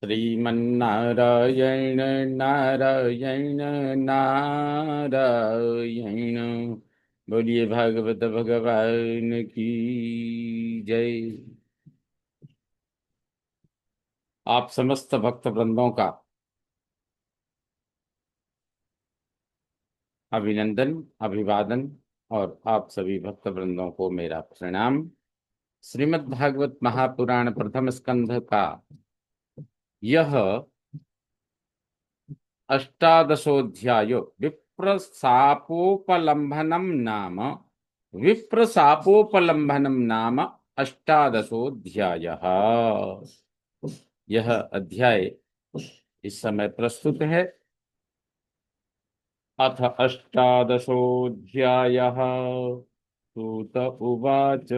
श्रीमन्नारायण नारायण नारायण। बोलिए भागवत भगवान की जय। आप समस्त भक्त वृंदों का अभिनंदन, अभिवादन और आप सभी भक्त वृंदों को मेरा प्रणाम। श्रीमद् भागवत महापुराण प्रथम स्कंध का यह अष्टादशोऽध्याय विप्रशापोपलम्भनम नाम अष्टादशोऽध्यायः। यह अध्याय इस समय प्रस्तुत है। अथ अष्टादशोऽध्यायः। सूत उवाच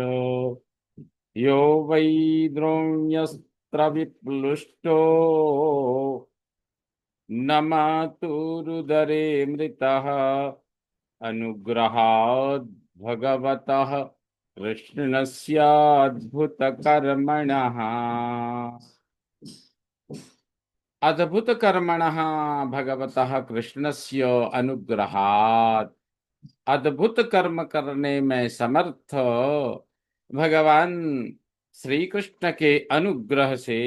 यो वै द्रोण्यस्त्रविप्लुष्टो न मातुरुदरे मृतः अनुग्रहाद् भगवतः कृष्णस्याद्भुतकर्मणः। अद्भुतकर्मणः भगवतः कृष्णस्य अनुग्रहात्, अद्भुत कर्म करने में समर्थ भगवान श्री कृष्ण के अनुग्रह से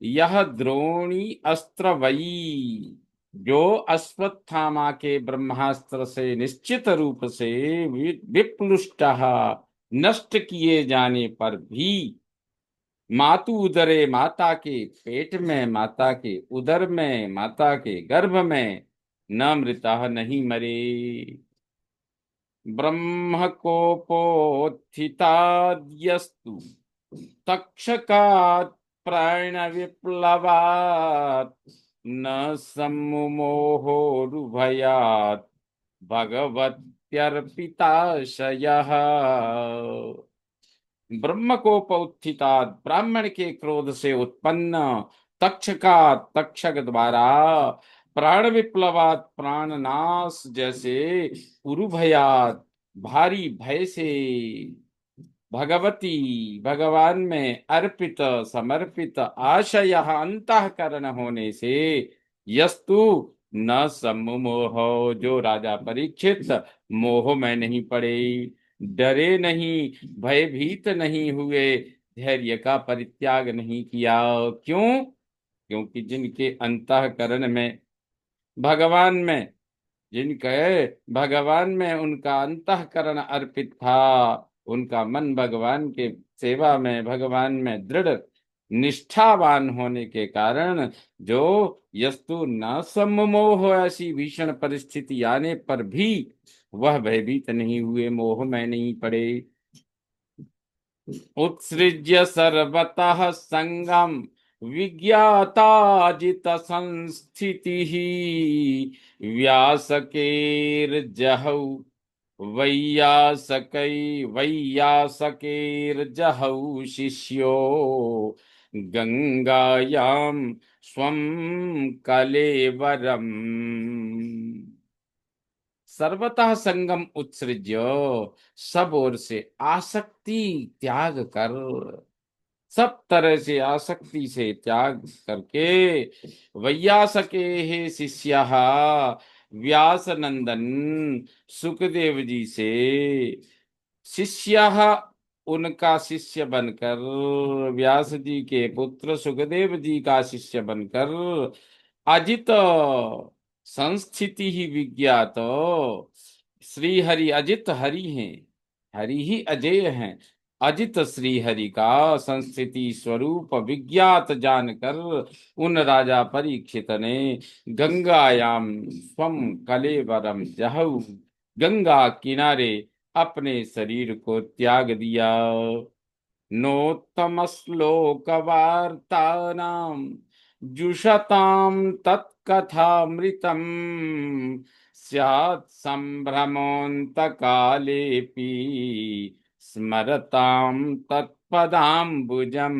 यह द्रोणी अस्त्र वही, जो अश्वत्थामा के ब्रह्मास्त्र से निश्चित रूप से विप्लुष्ट, नष्ट किए जाने पर भी, मातु उदरे माता के पेट में, माता के उदर में, माता के गर्भ में न मृता नहीं मरे। ब्रह्मकोपोत्थिताद्यस्तु तक्षकात् प्राणविप्लवात् न सम्मुमोहोरुभयात् भगवत्यर्पिताशयः। ब्रह्मकोप उत्थितात्, ब्राह्मण के क्रोध से उत्पन्न, तक्षकात्, तक्षक द्वारा, प्राण विप्लवात्, प्राणनाश जैसे, उरुभयात् भारी भय से, भगवती भगवान में अर्पित समर्पित, आशय अंतःकरण होने से, यस्तु न सम्मोह, जो राजा परीक्षित मोह में नहीं पड़े, डरे नहीं, भयभीत नहीं हुए, धैर्य का परित्याग नहीं किया। क्यों? क्योंकि जिनके अंतःकरण में भगवान में, जिनके भगवान में उनका अंतःकरण अर्पित था, उनका मन भगवान के सेवा में, भगवान में दृढ़ निष्ठावान होने के कारण, जो यस्तु न सम्मोह, ऐसी भीषण परिस्थिति आने पर भी वह भयभीत नहीं हुए, मोह में नहीं पड़े। उत्सृज्य सर्वतः संगम विज्ञाताजित संस्थितिः व्यासकेर्जहौ वैयासकेर्जहौ शिष्यो गंगायां स्वं कलेवरम्। सर्वतः संगम उत्सृज्य, सब ओर से आसक्ति त्याग कर, सब तरह से आसक्ति से त्याग करके, वैयासके हे शिष्य, व्यास नंदन सुखदेव जी से, शिष्य उनका शिष्य बनकर, व्यास जी के पुत्र सुखदेव जी का शिष्य बनकर, अजित संस्थिति ही विज्ञात, श्री हरि अजित हरि हैं, हरि ही अजेय हैं, अजित श्री हरि का संस्थिति स्वरूप विज्ञात जानकर उन राजा परीक्षित ने गंगायाम स्वम कलेवरम जहऊ, गंगा किनारे अपने शरीर को त्याग दिया। नोत्तम श्लोक वार्तानाम जुषताम तत्कथामृतम स्यात् संभ्रमोऽन्त कालेऽपि स्मरताम तत्पदाम्बुजम्।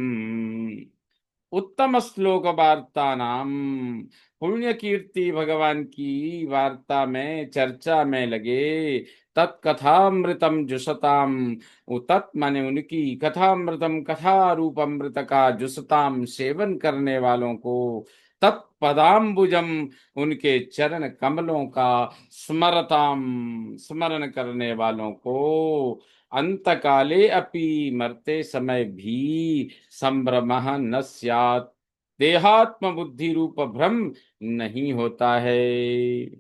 उत्तम श्लोक वार्ता नाम, पुण्य कीर्ति भगवान की वार्ता में चर्चा में लगे। तत्कथामृतम जुसताम, वो तत् माने उनकी कथामृतम, कथा रूप अमृत का जुसताम सेवन करने वालों को, तत्पदाम्बुजम उनके चरण कमलों का, स्मरताम स्मरण करने वालों को, अंत काले अपि मरते समय भी संभ्रमः न स्यात्, देहात्म बुद्धि रूप भ्रम नहीं होता है।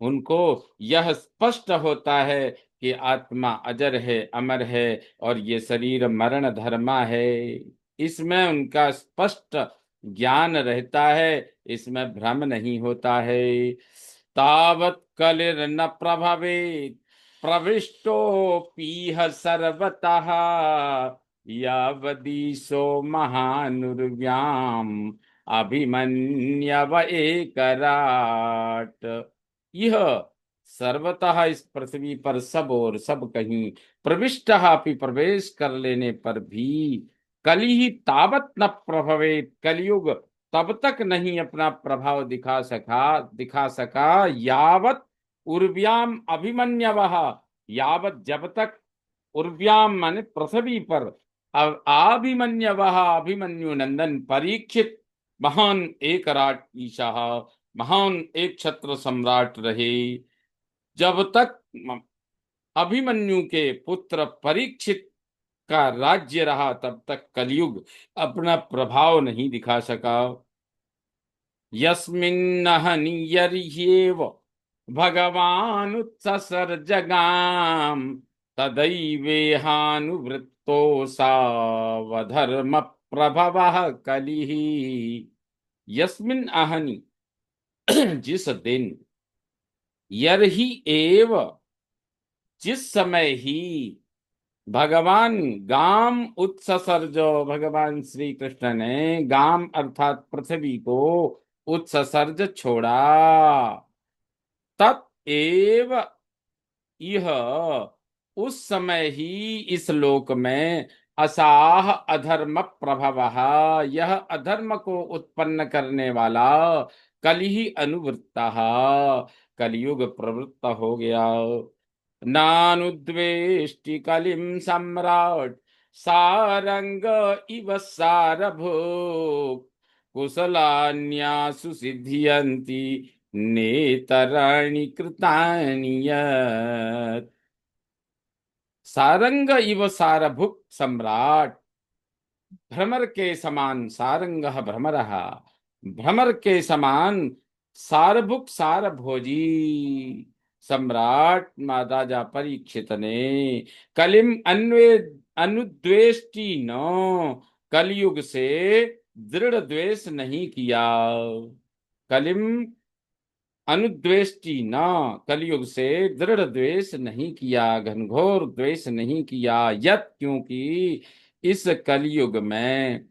उनको यह स्पष्ट होता है कि आत्मा अजर है, अमर है, और ये शरीर मरण धर्मा है। इसमें उनका स्पष्ट ज्ञान रहता है, इसमें भ्रम नहीं होता है। तावत कलिर न प्रभवेत प्रविष्टो पीह सर्वतः, यावदीशो महानुर्व्याम अभिमन्यव एकराट। यह सर्वतः इस पृथ्वी पर सब और सब कहीं प्रविष्ट अपि प्रवेश कर लेने पर भी, कली ही तावत न प्रभवेत, कलयुग तब तक नहीं अपना प्रभाव दिखा सका यावत उर्व्याम अभिमन्यवः, यावत जब तक उर्व्याम माने पृथ्वी पर अभिमन्यवः अभिमन्यु नंदन परीक्षित महान एक राट ईशा, महान एक छत्र सम्राट रहे। जब तक अभिमन्यु के पुत्र परीक्षित का राज्य रहा तब तक कलयुग अपना प्रभाव नहीं दिखा सका। यस्मिन्नहनियर्ह्येव भगवानुत्ससर जगाम, तदैवेहानुवृत्तोऽसावधर्म प्रभवः कलिः। यस्मिन् अहनि जिस दिन, यर्हि एव जिस समय ही, भगवान गाम उत्ससर्ज, भगवान श्री कृष्ण ने गाम अर्थात पृथ्वी को उत्ससर्ज छोड़ा, तत्एव यह उस समय ही इस लोक में असाह अधर्म प्रभवः, यह अधर्म को उत्पन्न करने वाला कलिहि अनुवृत्तः, कलियुग प्रवृत्त हो गया। नानुद्वेष्टि कलिं सम्राट सारंग इव सारभूक्, कुशलान्यासु सिद्ध्यन्ति नेतराणि कृतानि यत्। सारंग इव सारभुक् सम्राट, भ्रमर के समान सारंग भ्रमरः, भ्रमर के समान सारभुक सारभोजी सम्राट राजा परीक्षित ने कलिम अन्वे अनुद्वेष्टि न, कलयुग से दृढ़ द्वेष नहीं किया। कलिम अनुद्वेष्टि न, कलयुग से दृढ़ द्वेष नहीं किया, घनघोर द्वेष नहीं किया। यत क्योंकि इस कलयुग में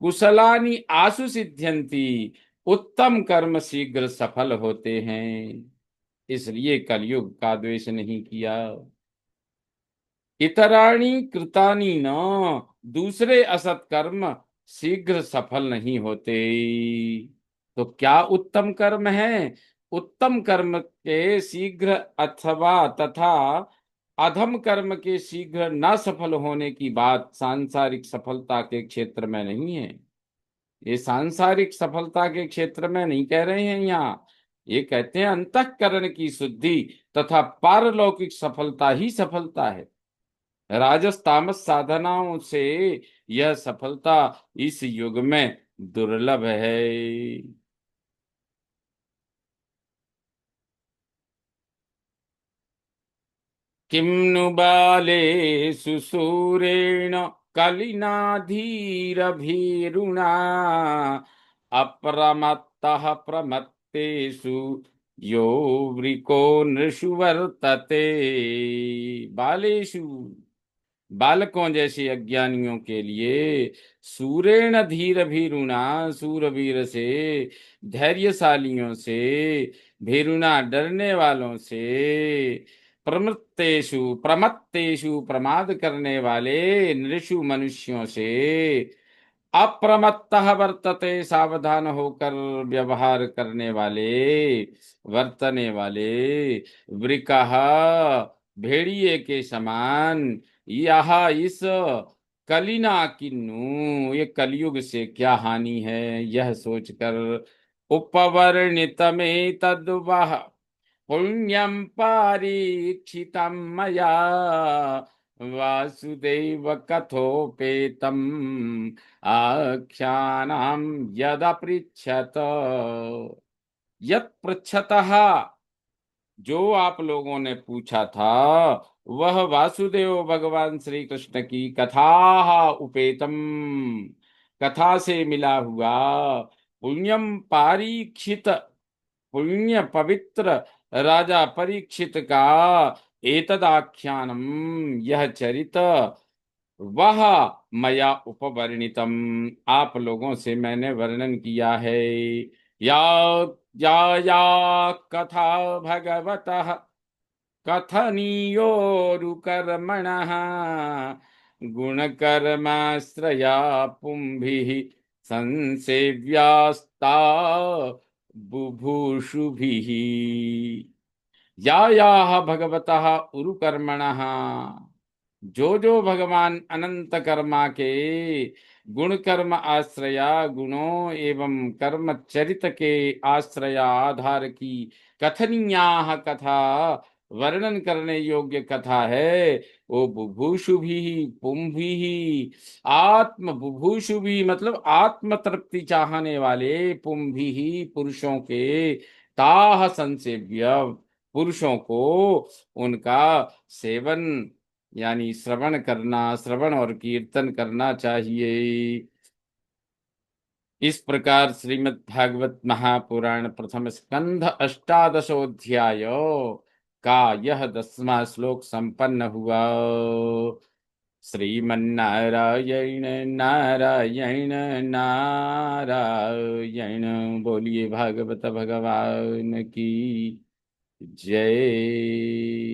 कुशलानि आसु सिद्ध्यंती, उत्तम कर्म शीघ्र सफल होते हैं, इसलिए कलयुग का द्वेष नहीं किया। इतराणि कृतानि न, दूसरे असत कर्म शीघ्र सफल नहीं होते। तो क्या उत्तम कर्म है? उत्तम कर्म के शीघ्र अथवा तथा अधम कर्म के शीघ्र न सफल होने की बात सांसारिक सफलता के क्षेत्र में नहीं है। ये सांसारिक सफलता के क्षेत्र में नहीं कह रहे हैं यहाँ, ये कहते हैं अंतःकरण की शुद्धि तथा पारलौकिक सफलता ही सफलता है। राजस तामस साधनाओं से यह सफलता इस युग में दुर्लभ है। किम नु बालेषु शूरेण कलिनाधीरभीरुणा, अप्रमत्तः प्रमत्तेषु यो वृको नृषु वर्तते। बालेषु बालकों जैसे अज्ञानियों के लिए, सूरेण धीर भीरुणा सूरवीर से, धैर्यशालियों से, भीरुणा डरने वालों से, प्रमत्तेषु प्रमाद करने वाले नृषु मनुष्यों से, अप्रमत्तः वर्तते, सावधान होकर व्यवहार करने वाले, वर्तने वाले, वृकः, भेड़िए के समान, यह इस कलिना किन्नु, ये कलयुग से क्या हानि है, यह सोचकर उपवर्णितमे तद्वह पुण्यम पारीक्षितं मया वासुदेव कथोपेतम आख्यानां यदपृच्छत। यत् पृच्छतः, जो आप लोगों ने पूछा था, वह वासुदेव भगवान श्री कृष्ण की कथा उपेतम, कथा से मिला हुआ, पुण्यम पारीक्षित, पुण्य पवित्र राजा परीक्षित का, एतदाख्यानम, यह चरित, वह मया उपवर्णितम, आप लोगों से मैंने वर्णन किया है। या या या कथा भगवतः कथनीयोरुकर्मणः गुणकर्माश्रया पुंभिः संसेव्यास्ता बुभूषुभिः। या भगवतः उरुकर्मणः, जो भगवान अनंत कर्मा के गुण कर्म आश्रया, गुणों एवं कर्म चरित के आश्रया आधार की कथनीया कथा, वर्णन करने योग्य कथा है, वो बुभूषु भी पुंभी ही, आत्म बुभूषु भी मतलब आत्म तृप्ति चाहने वाले, पुंभी ही पुरुषों के, ताह संसेव्य, पुरुषों को उनका सेवन यानी श्रवण करना, श्रवण और कीर्तन करना चाहिए। इस प्रकार श्रीमद् भागवत महापुराण प्रथम स्कंध अष्टादशोध्याय का यह 10वां श्लोक संपन्न हुआ। श्रीमन्नारायण नारायण नारायण, बोलिए भागवत भगवान की जय।